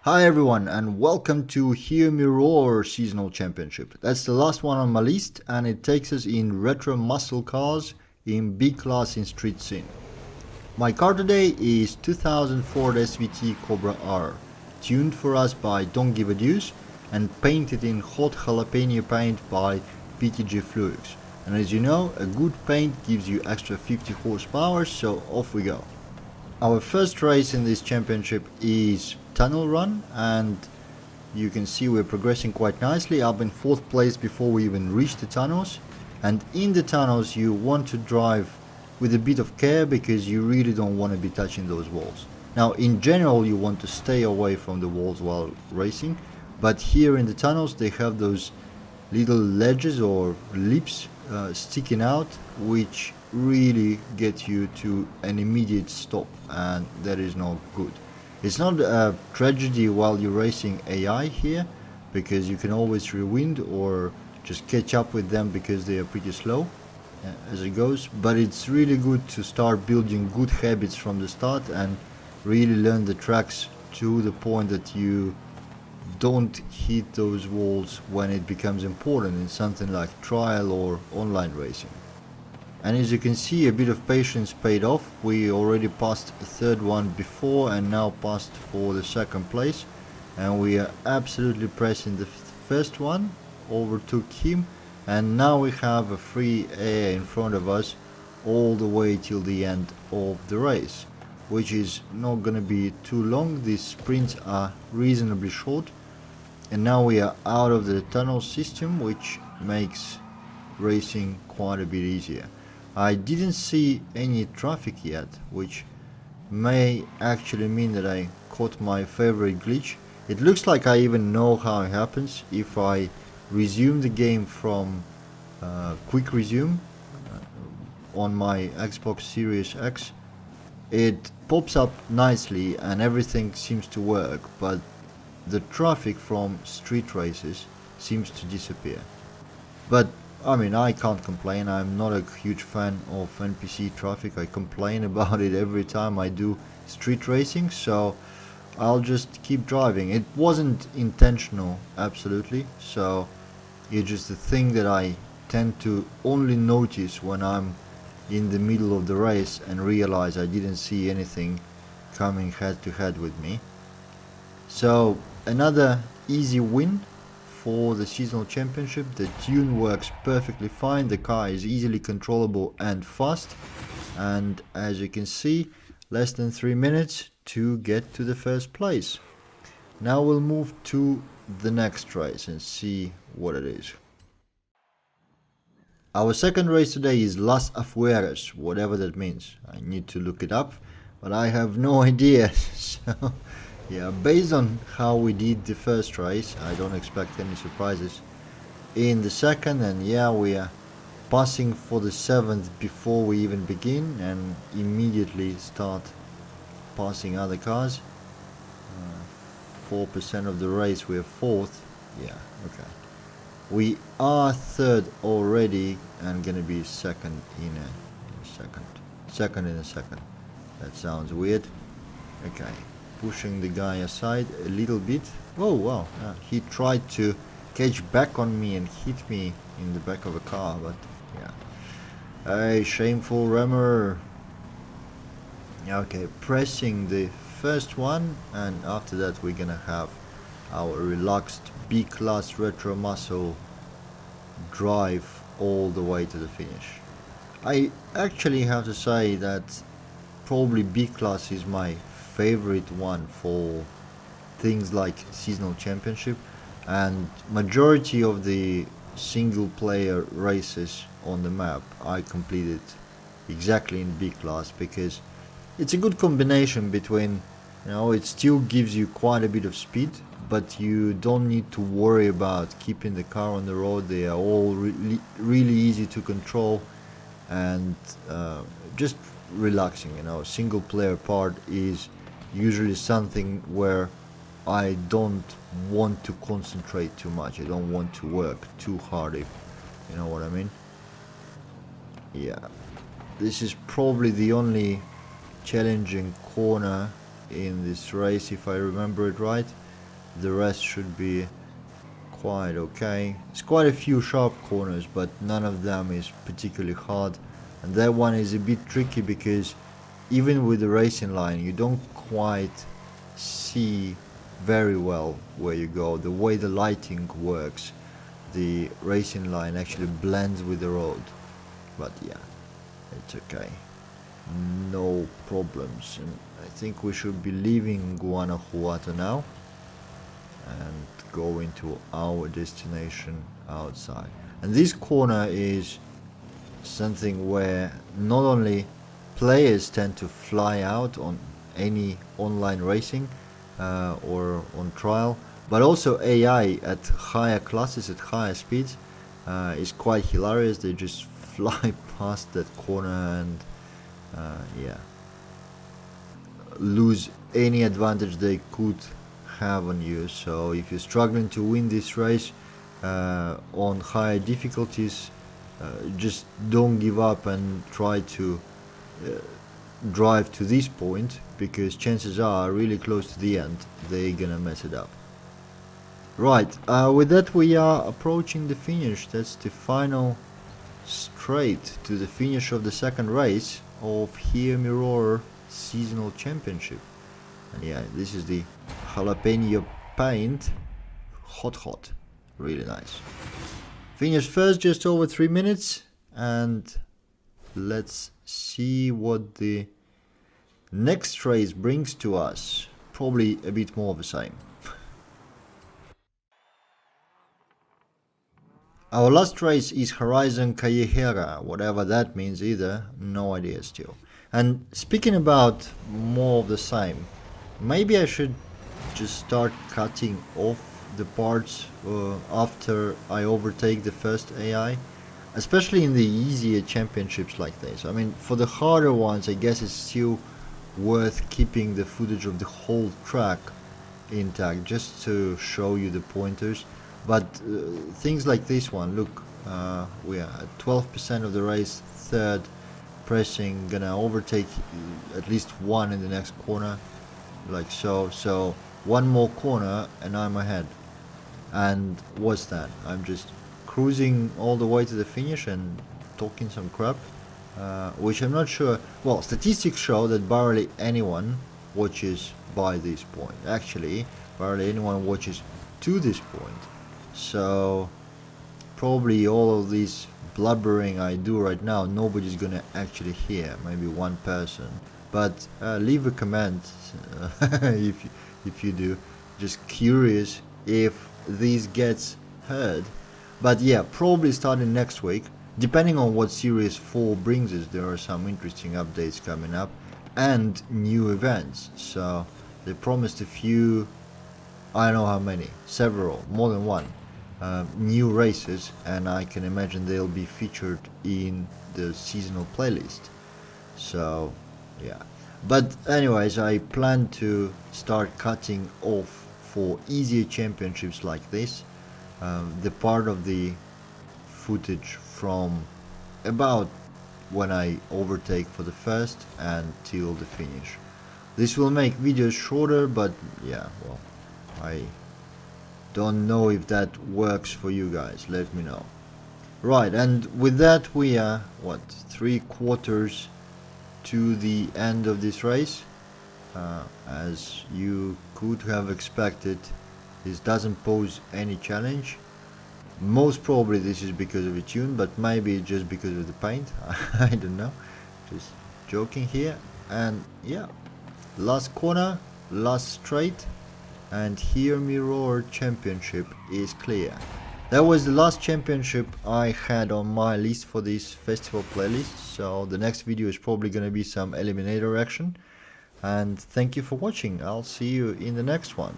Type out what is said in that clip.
Hi everyone and welcome to Hear Me Roar Seasonal Championship. That's the last one on my list and it takes us in retro muscle cars in B class in street scene. My car today is 2000 Ford SVT Cobra R, tuned for us by Don't Give a Deuce and painted in hot jalapeno paint by PTG Fuegos. And as you know, a good paint gives you extra 50 horsepower, so off we go. Our first race in this championship is Tunnel Run, and you can see we're progressing quite nicely, up in 4th place before we even reach the tunnels. And in the tunnels you want to drive with a bit of care because you really don't want to be touching those walls. Now in general you want to stay away from the walls while racing, but here in the tunnels they have those little ledges or lips sticking out, which really get you to an immediate stop, and that is not good. It's not a tragedy while you're racing AI here, because you can always rewind or just catch up with them because they are pretty slow as it goes, but it's really good to start building good habits from the start and really learn the tracks to the point that you don't hit those walls when it becomes important in something like trial or online racing. And as you can see, a bit of patience paid off. We already passed the third one before and now passed for the second place, and we are absolutely pressing the first one, overtook him, and now we have a free air in front of us all the way till the end of the race, which is not gonna be too long. These sprints are reasonably short, and now we are out of the tunnel system, which makes racing quite a bit easier. I didn't see any traffic yet, which may actually mean that I caught my favorite glitch. It looks like I even know how it happens. If I resume the game from quick resume on my Xbox Series X, it pops up nicely and everything seems to work, but the traffic from street races seems to disappear. But I mean, I can't complain. I'm not a huge fan of NPC traffic. I complain about it every time I do street racing, so I'll just keep driving. It wasn't intentional, absolutely, so it's just a thing that I tend to only notice when I'm in the middle of the race and realize I didn't see anything coming head to head with me. So another easy win for the seasonal championship. The tune works perfectly fine, the car is easily controllable and fast, and as you can see, less than 3 minutes to get to the first place. Now we'll move to the next race and see what it is. Our second race today is Las Afueras, whatever that means. I need to look it up, but I have no idea. So yeah, based on how we did the first race, I don't expect any surprises in the second, and yeah, we are passing for the 7th before we even begin and immediately start passing other cars. 4% of the race we are 4th. Yeah, okay. We are 3rd already and gonna be 2nd in a second. 2nd in a second. That sounds weird. Okay. Pushing the guy aside a little bit. Oh wow, he tried to catch back on me and hit me in the back of a car, but yeah. Hey, shameful rammer. Okay, pressing the first one, and after that we're gonna have our relaxed B-class retro muscle drive all the way to the finish. I actually have to say that probably B-class is my favorite one for things like seasonal championship, and majority of the single player races on the map I completed exactly in B class, because it's a good combination between, you know, it still gives you quite a bit of speed, but you don't need to worry about keeping the car on the road. They are all really easy to control, and just relaxing, you know. Single player part is usually something where I don't want to concentrate too much. I don't want to work too hard, if you know what I mean. Yeah, this is probably the only challenging corner in this race, if I remember it right. the rest should be quite okay. It's quite a few sharp corners, but none of them is particularly hard, and that one is a bit tricky because even with the racing line you don't quite see very well where you go. The way the lighting works, the racing line actually blends with the road, but yeah, it's okay, no problems. And I think we should be leaving Guanajuato now and go into our destination outside. And this corner is something where not only players tend to fly out on any online racing or on trial, but also AI at higher classes, at higher speeds, is quite hilarious. They just fly past that corner and yeah, lose any advantage they could have on you. So if you're struggling to win this race on higher difficulties, just don't give up and try to drive to this point, because chances are really close to the end they're gonna mess it up. Right, with that we are approaching the finish. That's the final straight to the finish of the second race of Hear Me Roar Seasonal Championship. And yeah, this is the jalapeno paint, hot, really nice. Finished first, just over 3 minutes, and let's see what the next race brings to us. Probably a bit more of the same. Our last race is Horizon Callejera, whatever that means either, no idea still. And speaking about more of the same, maybe I should just start cutting off the parts after I overtake the first AI, especially in the easier championships like this. I mean, for the harder ones I guess it's still worth keeping the footage of the whole track intact just to show you the pointers. But things like this one, look, we are at 12% of the race, third, pressing, gonna overtake at least one in the next corner, like so. So one more corner and I'm ahead. And what's that? I'm just cruising all the way to the finish and talking some crap, which I'm not sure. Well, statistics show that barely anyone watches by this point. Actually, barely anyone watches to this point. So probably all of this blubbering I do right now, nobody's gonna actually hear. Maybe one person. But leave a comment if you do. Just curious if this gets heard. But yeah, probably starting next week, depending on what Series 4 brings us. There are some interesting updates coming up and new events. So they promised a few, I don't know how many, several, more than one, new races, and I can imagine they'll be featured in the seasonal playlist. So yeah, but anyways, I plan to start cutting off for easier championships like this the part of the footage from about when I overtake for the first and till the finish. This will make videos shorter, but yeah, well, I don't know if that works for you guys. Let me know. Right, and with that we are, what, 3/4 to the end of this race. As you could have expected, this doesn't pose any challenge. Most probably this is because of the tune, but maybe just because of the paint. I don't know, just joking here. And yeah, last corner, last straight, and Hear Me Roar Championship is clear. That was the last championship I had on my list for this festival playlist, so the next video is probably gonna be some eliminator action. And thank you for watching. I'll see you in the next one.